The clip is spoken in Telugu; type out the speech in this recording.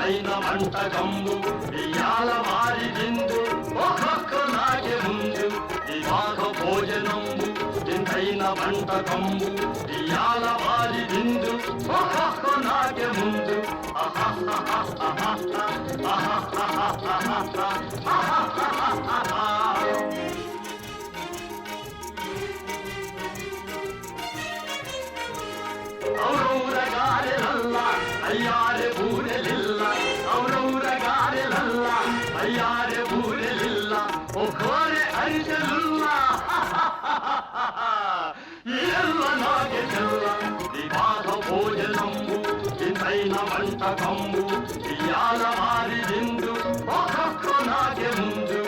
ఇంతైన వంటకంబు ఇయాల వారి విందు ఒక్కొక్క నాగే ముందు వివాహ భోజనంబు ఇంతైన వంటకంబు ఇయాల వారి విందు ఒక్కొక్క నాగే ముందు ఔరౌరగారెలల్ల అయ్యారె బూరెలిల్ల ఔరౌరగారెలల్ల అయ్యారె బూరెలిల్ల ఒక్కోరె అరిసెలుల్ల ఇయల్ల నాగే చెల్ల వివాహ భోజనంబు ఇంతైన వంటకంబు ఇయాల వారి విందు ఒక్కొక్క నాగే ముందు